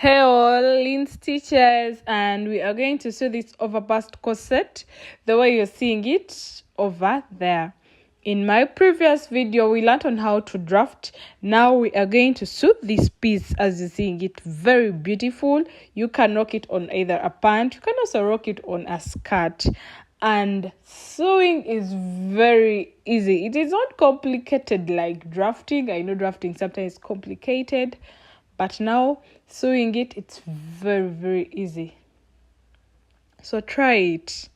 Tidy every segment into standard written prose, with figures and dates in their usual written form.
Hey all, Lynn Stitches, and we are going to sew this overburst corset the way you're seeing it over there. In my previous video, we learned on how to draft. Now we are going to sew this piece as you're seeing it. Very beautiful. You can rock it on either a pant. You can also rock it on a skirt. And sewing is very easy. It is not complicated like drafting. I know drafting sometimes is complicated. But now, sewing it, it's very, very easy. So try it.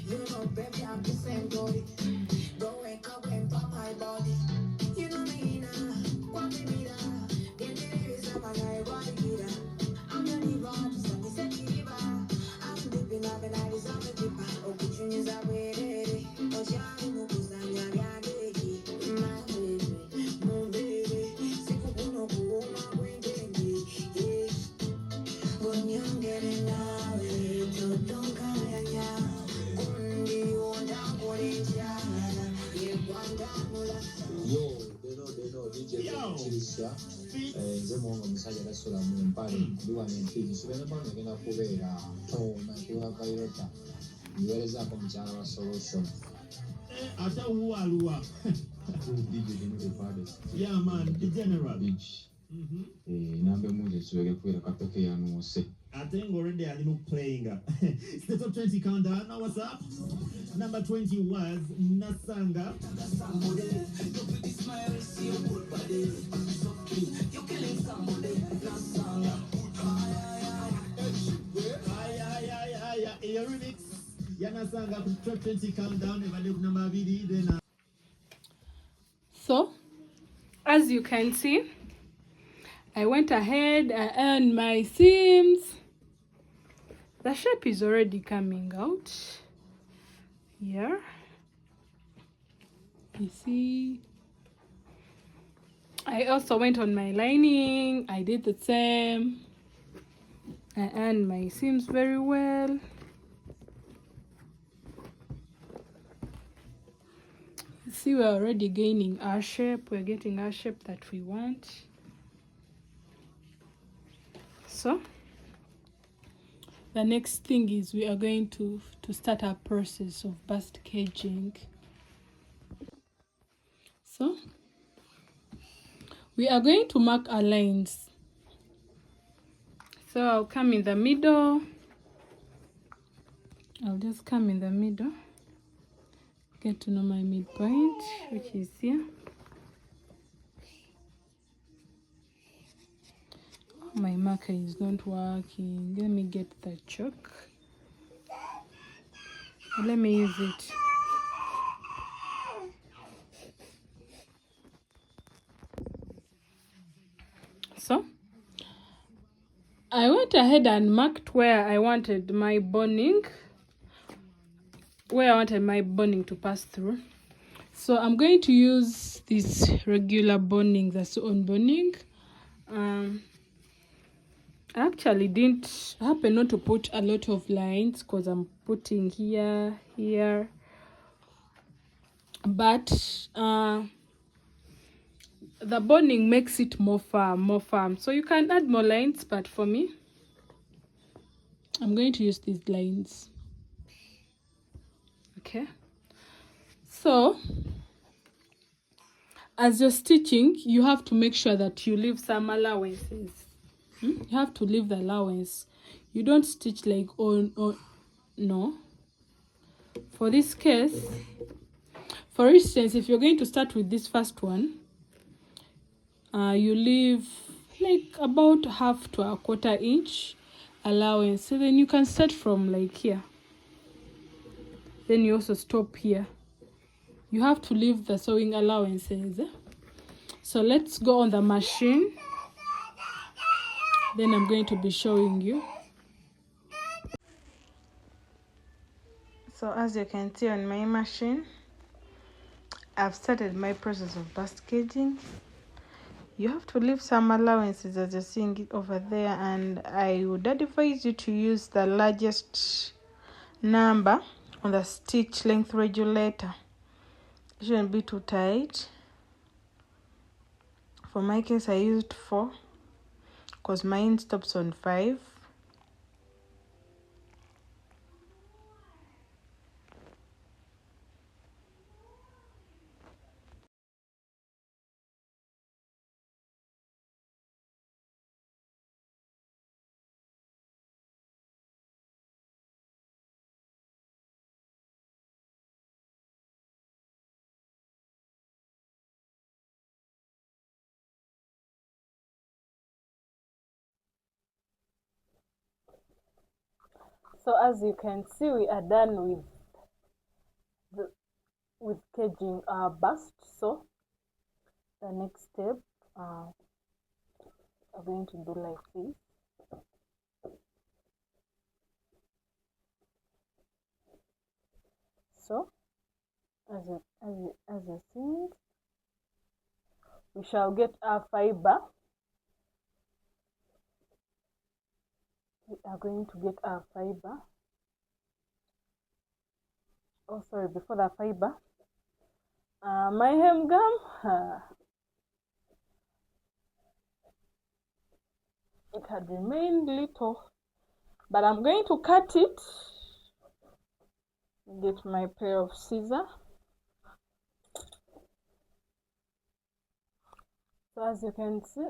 You know, baby, I'm just saying, go wake up and pop my body. You know me now, what me now? Get this, I'm a guy, body killer. I'm your diva, just let me set the diva. I'm dipping up and I just on the dipper. Oh, good you news are ready. Oh, Johnny, no, cause I'm your daddy. My baby, no baby. Sick of no, go, my brain, baby. Yeah. When you're getting loud, you don't come here. nze muwonga omusajja tasula mu mpale ndiwana empiki sobenaba ngagenda kubeera tomakuba vairota niweerezaako mukyala wa solution ate wuwaluwa yeah man the general nambe munje kiwege kubeera kapeke yanuuse ate ng'already ali mu playing it's the top 20 countdown. Now what's up? Number 20 was Nasanga. Your remix Yanasanga top 20 countdown. Then So, as you can see, I went ahead and earned my seams. The shape is already coming out here. You see, I also went on my lining. I did the same. I earned my seams very well. You see, we're already gaining our shape. We're getting our shape that we want. So the next thing is we are going to start our process of bust caging. So we are going to mark our lines. So I'll come in the middle. I'll just come in the middle, get to know my midpoint, which is here. My marker is not working. Let me get the chalk. Let me use it. So I went ahead and marked where I wanted my boning, to pass through. So I'm going to use this regular boning, the sewn boning. I actually didn't happen not to put a lot of lines because I'm putting here, but the boning makes it more firm. So you can add more lines, but for me, I'm going to use these lines. Okay, so as you're stitching, you have to make sure that you leave some allowances. You have to leave the allowance. You don't stitch like no. For this case, for instance, if you're going to start with this first one, you leave like about half to a quarter inch allowance. So then you can start from like here. Then you also stop here. You have to leave the sewing allowances. So let's go on the machine. Then I'm going to be showing you. So as you can see on my machine, I've started my process of basketting. You have to leave some allowances as you're seeing it over there, and I would advise you to use the largest number on the stitch length regulator. It shouldn't be too tight. For my case, I used 4 because mine stops on 5. So as you can see, we are done with caging our bust. So the next step, we're going to do like this. So as you see, we shall get our fiber. We are going to get our fiber. Oh, sorry, before the fiber, my hem gum, it had remained little, but I'm going to cut it. Get my pair of scissors. So as you can see,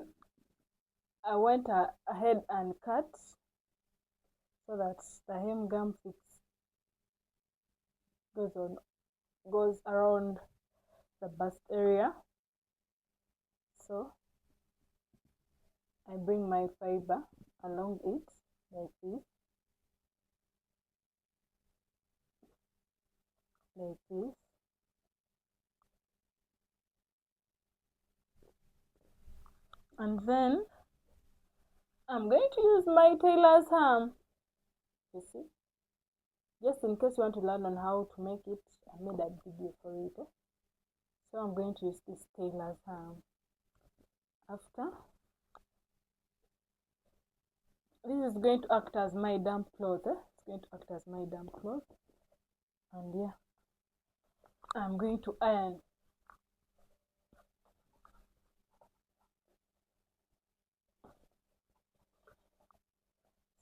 I went ahead and cut so that the hem gum fix goes around the bust area. So I bring my fiber along it like this, like this. And then I'm going to use my tailor's ham. You see, just in case you want to learn on how to make it, I made a video for it. So I'm going to use this tailor's ham. After, this is going to act as my damp cloth. It's going to act as my damp cloth. And yeah, I'm going to iron.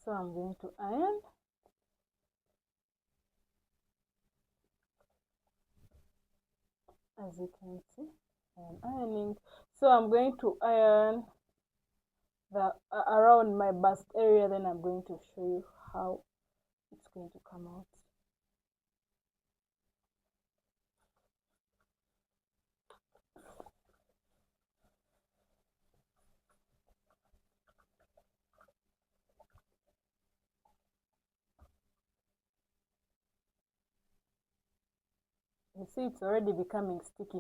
So I'm going to iron. As you can see, I'm ironing. So I'm going to iron the around my bust area. Then I'm going to show you how it's going to come out. You see, it's already becoming sticky.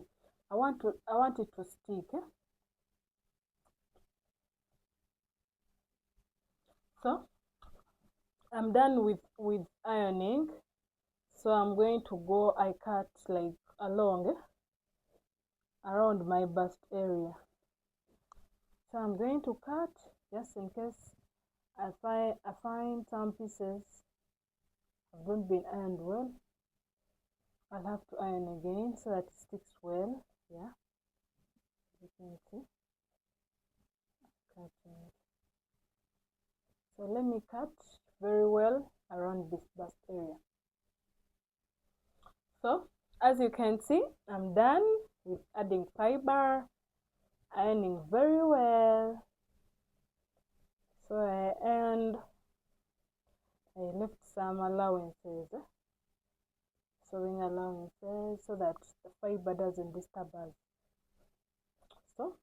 I want it to stick. So I'm done with ironing. So I'm going to go, I cut like along around my bust area. So I'm going to cut just in case I find some pieces have not been ironed well. I'll have to iron again so that it sticks well. Yeah, you can see, cutting. So let me cut very well around this bust area. So as you can see, I'm done with adding fiber, ironing very well. So I left some allowances, sewing allowances, so that the fiber doesn't disturb us. So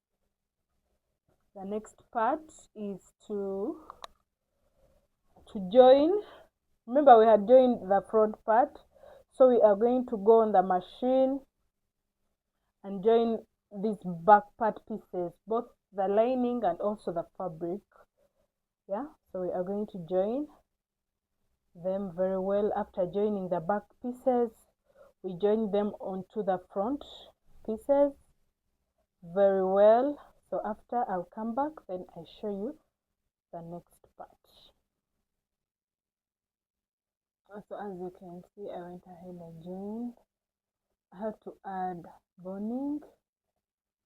the next part is to join. Remember, we had joined the front part, so we are going to go on the machine and join these back part pieces, both the lining and also the fabric. Yeah, so we are going to join them very well. After joining the back pieces, we join them onto the front pieces very well. So after, I'll come back, then I show you the next part. So as you can see, I went ahead and joined. I had to add boning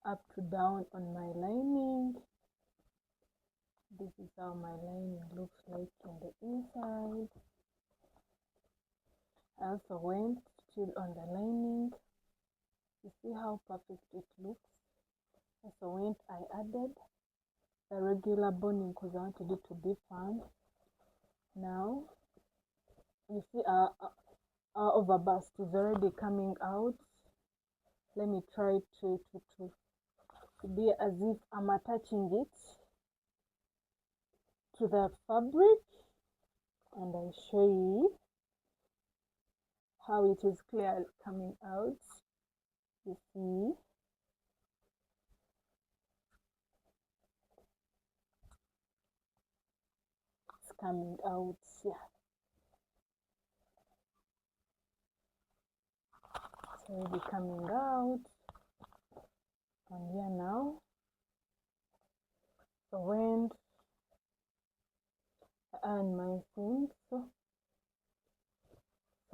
up to down on my lining. This is how my lining looks like on the inside. I also went still on the lining. You see how perfect it looks. Also I added the regular boning because I wanted it to be fun. Now you see our overburst is already coming out. Let me try to be as if I'm attaching it to the fabric, and I show you how it is clearly coming out. You see, it's coming out here. It's already coming out, and here now. So when I iron my things, so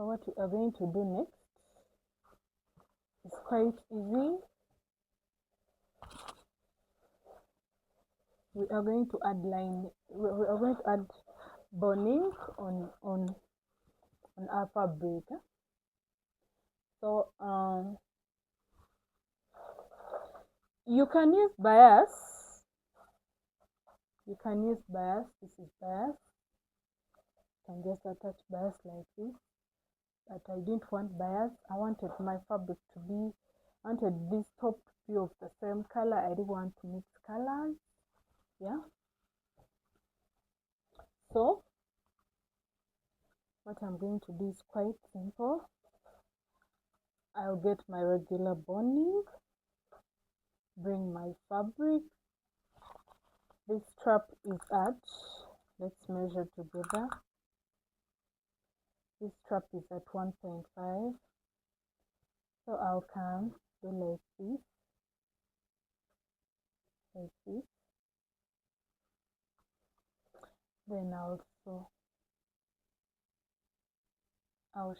what we are going to do next is quite easy. We are going to add we are going to add boning on our fabric. So you can use bias. You can use bias. This is bias. You can just attach bias like this. But I didn't want bias. I wanted my fabric to be, I wanted this top to be of the same color. I didn't want to mix colors. Yeah. So what I'm going to do is quite simple. I'll get my regular boning, bring my fabric. This strap is at, let's measure together. This strap is at 1.5. So I'll come do like this, like this. Then I'll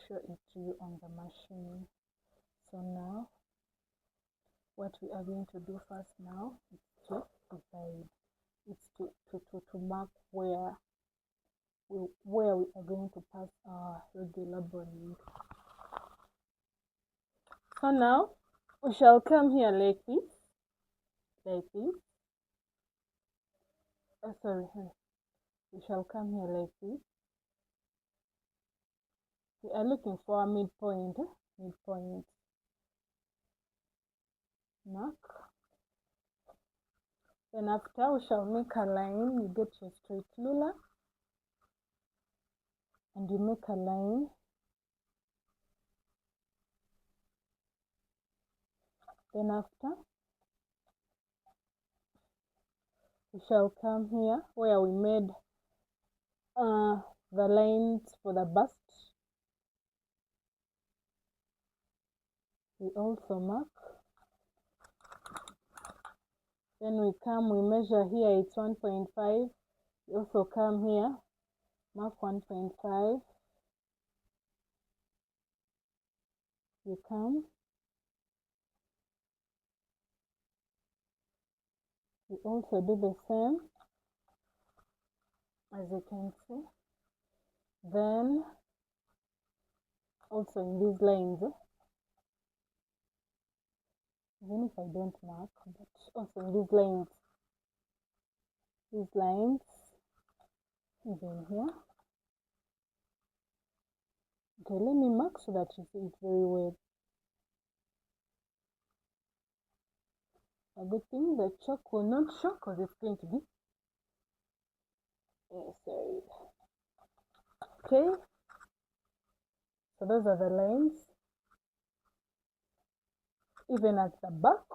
show it to you on the machine. So now, what we are going to do first now is to divide. It's to mark where we are going to pass our regular boning. So now we shall come here like this, like this. Oh, sorry, we shall come here like this. We are looking for a midpoint, midpoint mark. Then after, we shall make a line. You get your straight ruler and you make a line. Then after, we shall come here where we made the lines for the bust. We also mark. Then we come, we measure here, it's 1.5. We also come here, mark 1.5. You come. we also do the same, as you can see. Then also in these lines, even if I don't mark, but also in these lines, even here. Okay, let me mark so that you see it very well. A good thing the chalk will not show because it's going to be sorry. Okay, so those are the lines. Even at the back,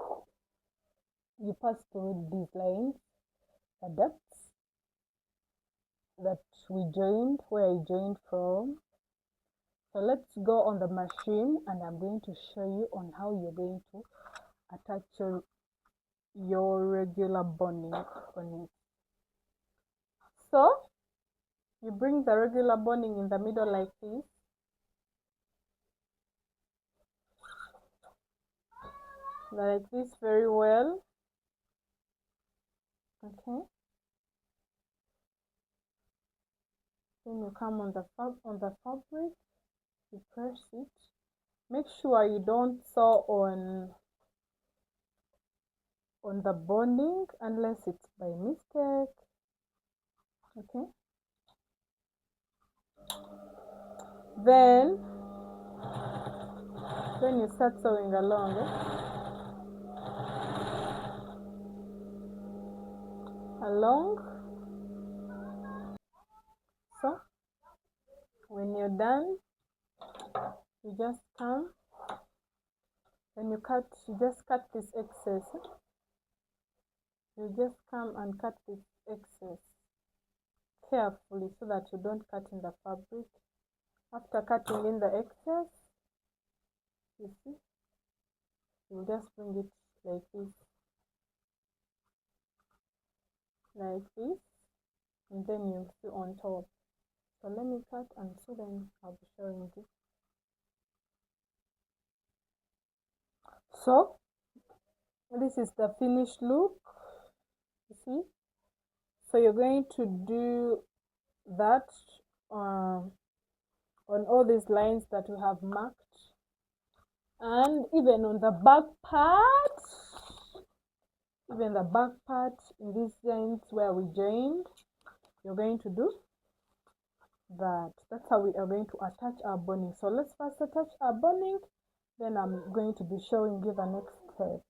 you pass through these lines, the dots that we joined, where I joined from. So let's go on the machine and I'm going to show you on how you're going to attach your regular boning on it. So you bring the regular boning in the middle like this. Like this very well. Okay. Then you come on the fabric, you press it. Make sure you don't sew on the boning unless it's by mistake. Okay. Then you start sewing along. So when you're done, you just come, when you just cut this excess. You just come and cut this excess carefully so that you don't cut in the fabric. After cutting in the excess, you see, you just bring it like this, and then you sew on top. So let me cut and sew, then I'll be showing you. So this is the finished look, you see. So you're going to do that on all these lines that we have marked, and even on the back part, in these lines where we joined, you're going to do that. That's how we are going to attach our boning. So let's first attach our boning, then I'm going to be showing you the next step.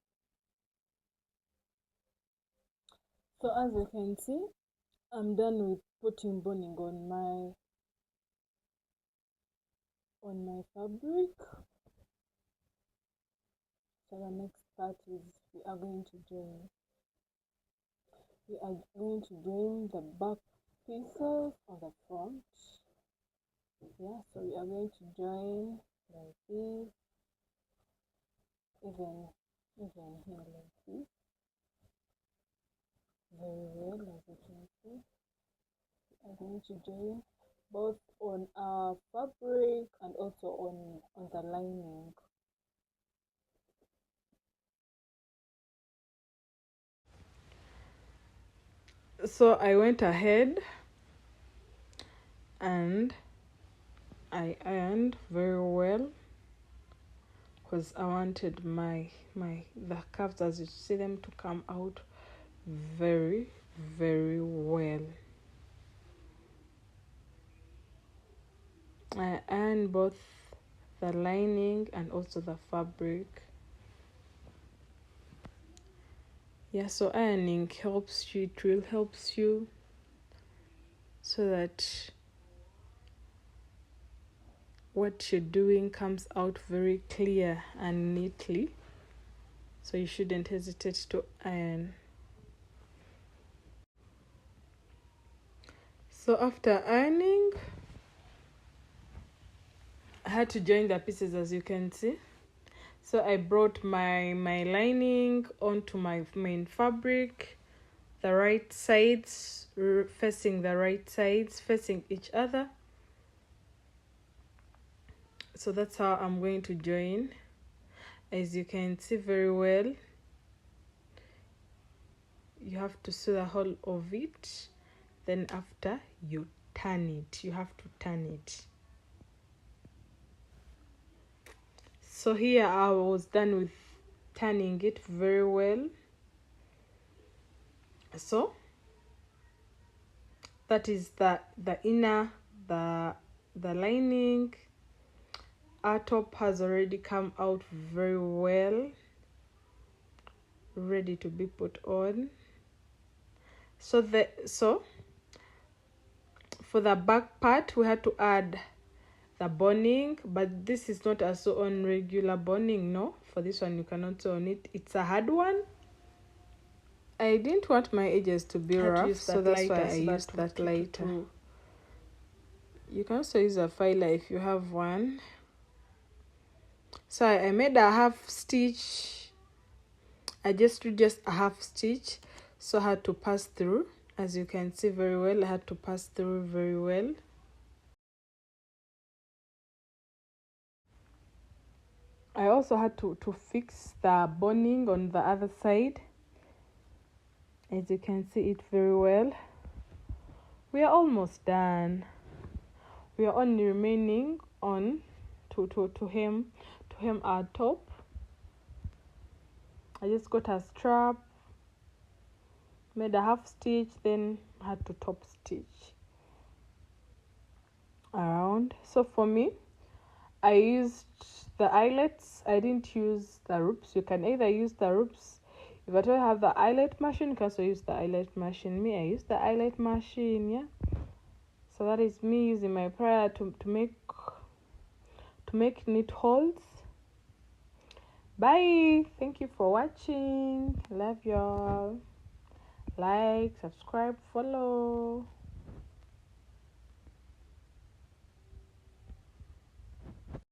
So as you can see, I'm done with putting boning on my fabric. So the next part is we are going to join the back pieces on the front. Yeah, so we are going to join like this, even here like this, very well, as you can see. We are going to join both on our fabric and also on the lining. So I went ahead and I ironed very well because I wanted the curves, as you see them, to come out very, very well. I ironed both the lining and also the fabric. Yeah, so ironing helps you, it will helps you so that what you're doing comes out very clear and neatly. So you shouldn't hesitate to iron. So after ironing, I had to join the pieces, as you can see. So I brought my lining onto my main fabric, the right sides facing each other. So that's how I'm going to join. As you can see very well, you have to sew the whole of it. Then after you turn it, you have to turn it. So here I was done with turning it very well. So that is the inner, the lining. Our top has already come out very well, ready to be put on. So for the back part we had to add the boning, but this is not a sew on regular boning. No, for this one you cannot sew on it, it's a hard one. I didn't want my edges to be rough, so that's why I used that lighter. You can also use a filer if you have one. So I made a half stitch. I just reduced a half stitch, so I had to pass through. As you can see very well, I had to pass through very well. I also had to fix the boning on the other side. As you can see it very well. We are almost done. We are only remaining on to hem our top. I just got a strap, made a half stitch, then had to top stitch around. So for me, I used the eyelets. I didn't use the ropes. You can either use the ropes. If I don't have the eyelet machine, you can also use the eyelet machine. Me, I use the eyelet machine, yeah. So that is me using my plier to make knit holes. Bye. Thank you for watching. Love y'all. Like, subscribe, follow.